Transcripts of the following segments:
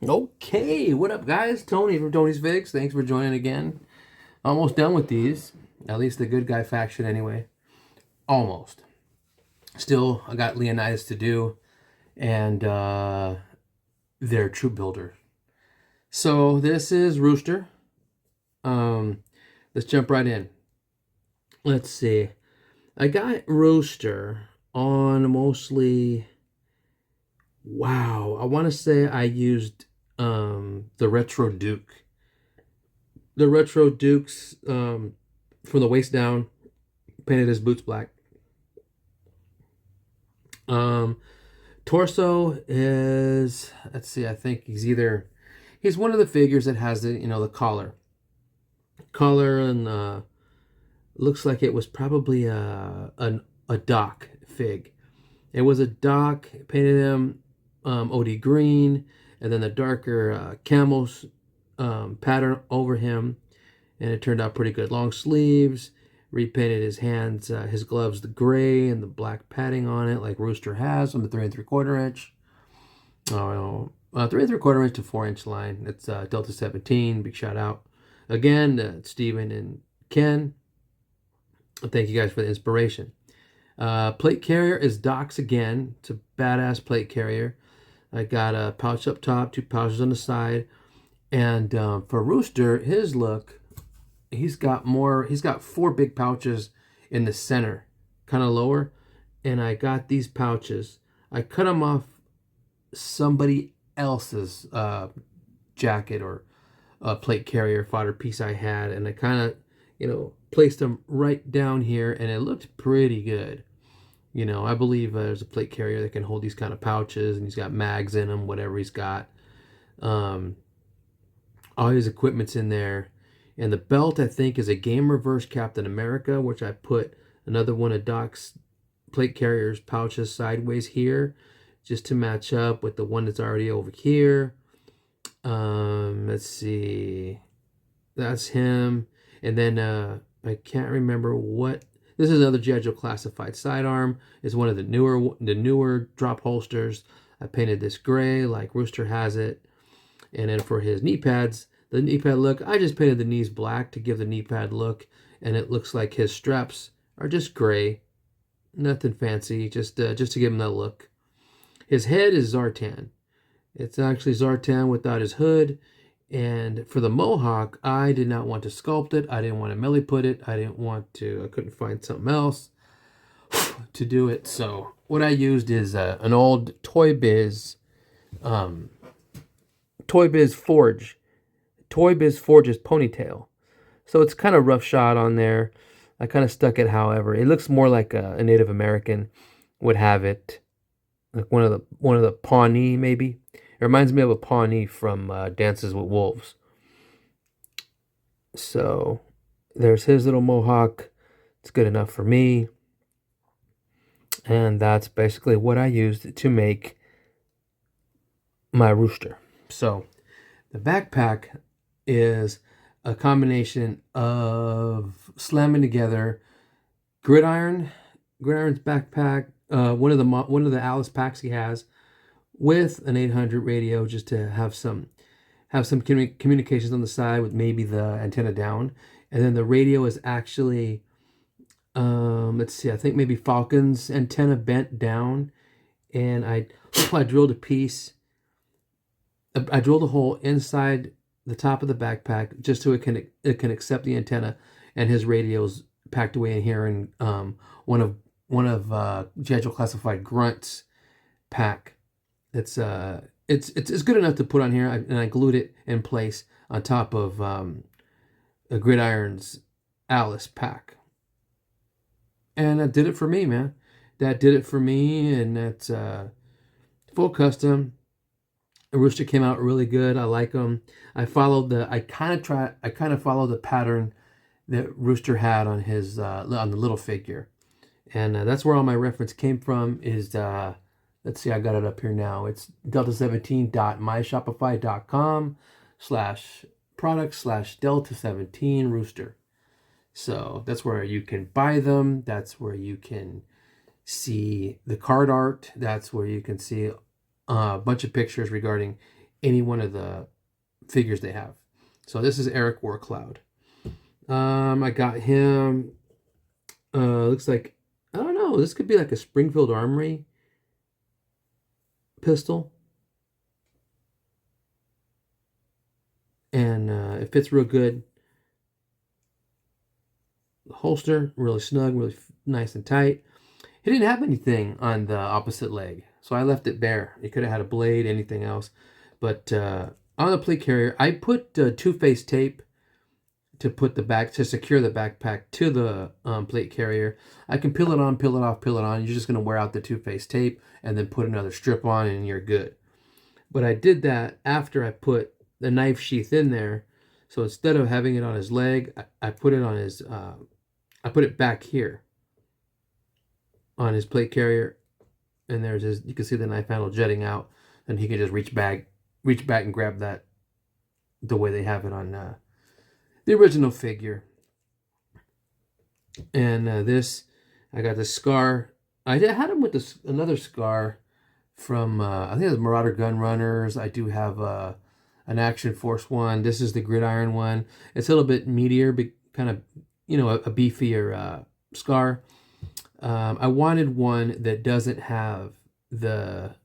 Okay, what up, guys? Tony from Tony's Figs. Thanks for joining again. Almost done with these. At least the good guy faction, anyway. Almost. Still, I got Leonidas to do, and their troop builder. So this is Rooster. Um, let's jump right in. Let's see. I got Rooster on mostly. Wow, I want to say I used the Retro Duke. The Retro Dukes from the waist down, painted his boots black. Um, Torso is, let's see, I think he's one of the figures that has the collar, and looks like it was probably a Doc fig. It was a Doc, painted him OD green, and then the darker camels pattern over him, and it turned out pretty good. Long sleeves, repainted his hands, his gloves, the gray and the black padding on it, like Rooster has on the 3 3/4 inch. 3 3/4 inch to 4 inch line. It's Delta-17. Big shout out again to Steven and Ken. Thank you guys for the inspiration. Plate carrier is Doc's again. It's a badass plate carrier. I got a pouch up top, 2 pouches on the side, and for Rooster, his look, he's got 4 big pouches in the center, kind of lower, and I got these pouches. I cut them off somebody else's jacket or plate carrier fodder piece I had, and I kind of placed them right down here, and it looked pretty good. I believe there's a plate carrier that can hold these kind of pouches, and he's got mags in them, whatever he's got. All his equipment's in there. And the belt, I think, is a Game Reverse Captain America, which I put another one of Doc's plate carrier's pouches sideways here, just to match up with the one that's already over here. Let's see. That's him. And then I can't remember what. This is another G.I. Joe classified sidearm. It's one of the newer drop holsters. I painted this gray like Rooster has it. And then for his knee pads, the knee pad look, I just painted the knees black to give the knee pad look, and it looks like his straps are just gray, nothing fancy, just to give him that look. His head is Zartan. It's actually Zartan without his hood. And for the mohawk, I did not want to sculpt it. I didn't want to melee put it. I couldn't find something else to do it. So what I used is an old Toy Biz Forge. Toy Biz Forge's ponytail. So it's kind of rough shot on there. I kind of stuck it however. It looks more like a Native American would have it. Like one of the Pawnee, maybe. It reminds me of a Pawnee from Dances with Wolves. So there's his little mohawk. It's good enough for me. And that's basically what I used to make my Rooster. So the backpack is a combination of slamming together Gridiron's backpack, one of the Alice packs he has, with an 800 radio, just to have some communications on the side with maybe the antenna down, and then the radio is actually let's see, I think maybe Falcon's antenna bent down, and I drilled a piece. I drilled a hole inside the top of the backpack just so it can accept the antenna, and his radio's packed away in here in one of G.I. Joe classified Grunt's pack. It's good enough to put on here, and I glued it in place on top of a Gridiron's Alice pack, and that did it for me, man. That did it for me, and that's full custom. Rooster came out really good. I like them. I followed I kind of followed the pattern that Rooster had on his on the little figure, and that's where all my reference came from. Is let's see, I got it up here now. It's delta17.myshopify.com/product/delta17 Rooster. So that's where you can buy them. That's where you can see the card art. That's where you can see a bunch of pictures regarding any one of the figures they have. So this is Eric Warcloud. I got him, looks like, I don't know, this could be like a Springfield Armory pistol. And it fits real good. The holster, really snug, really nice and tight. He didn't have anything on the opposite leg, so I left it bare. He could have had a blade, anything else. But on the plate carrier, I put two-face tape to put to secure the backpack to the plate carrier. I can peel it on, peel it off, peel it on. You're just going to wear out the two-face tape and then put another strip on and you're good. But I did that after I put the knife sheath in there. So instead of having it on his leg, I put it on his, I put it back here on his plate carrier. And there's his, you can see the knife handle jutting out, and he can just reach back and grab that the way they have it on the original figure. And this, I got the scar. I had him with this another scar from I think it was Marauder Gun Runners. I do have an Action Force one. This is the Gridiron one. It's a little bit meatier, but kind of, you know, a beefier scar. I wanted one that doesn't have the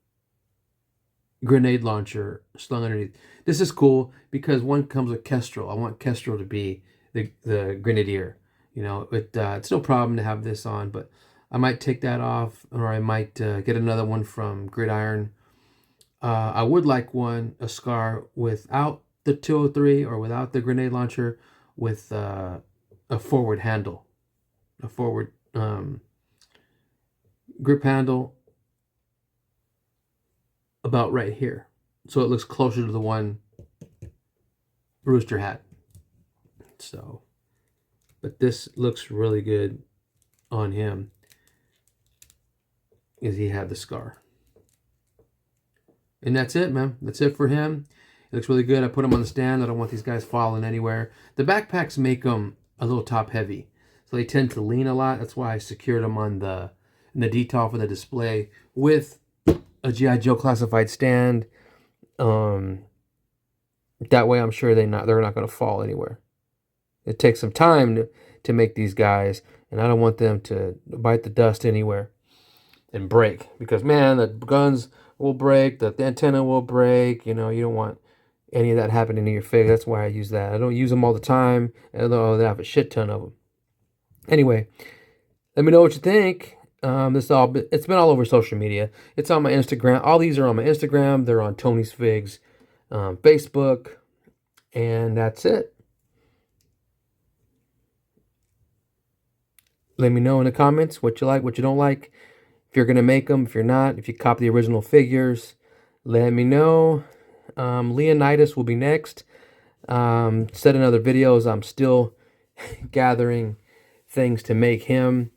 grenade launcher slung underneath. This is cool because one comes with Kestrel. I want Kestrel to be the Grenadier. You know, it's no problem to have this on, but I might take that off, or I might get another one from Gridiron. I would like a scar without the 203 or without the grenade launcher, with a forward handle, a forward grip handle about right here, so it looks closer to the one Rooster had. So, but this looks really good on him, is he had the scar. And that's it, man. That's it for him. It looks really good. I put him on the stand. I don't want these guys falling anywhere. The backpacks make them a little top heavy, so they tend to lean a lot. That's why I secured them on the detail for the display with a G.I. Joe classified stand. That way I'm sure they're not going to fall anywhere. It takes some time to make these guys, and I don't want them to bite the dust anywhere and break, because man, the guns will break, the antenna will break. You know, you don't want any of that happening to your fig. That's why I use that. I don't use them all the time, although I have a shit ton of them. Anyway, let me know what you think. It's been all over social media. It's on my Instagram. All these are on my Instagram. They're on Tony's Figs Facebook, and that's it. Let me know in the comments what you like, what you don't like. If you're gonna make them, if you're not, if you copy the original figures, let me know. Leonidas will be next. Said in other videos, I'm still gathering things to make him.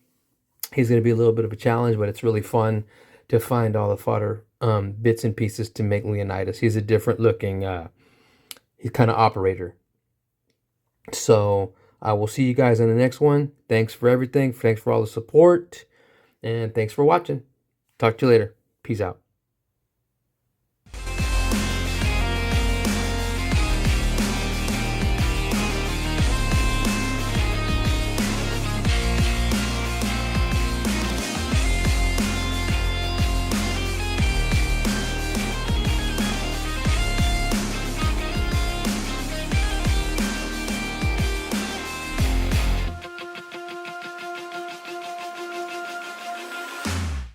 He's going to be a little bit of a challenge, but it's really fun to find all the fodder bits and pieces to make Leonidas. He's a different looking he's kind of operator. So I will see you guys in the next one. Thanks for everything. Thanks for all the support. And thanks for watching. Talk to you later. Peace out.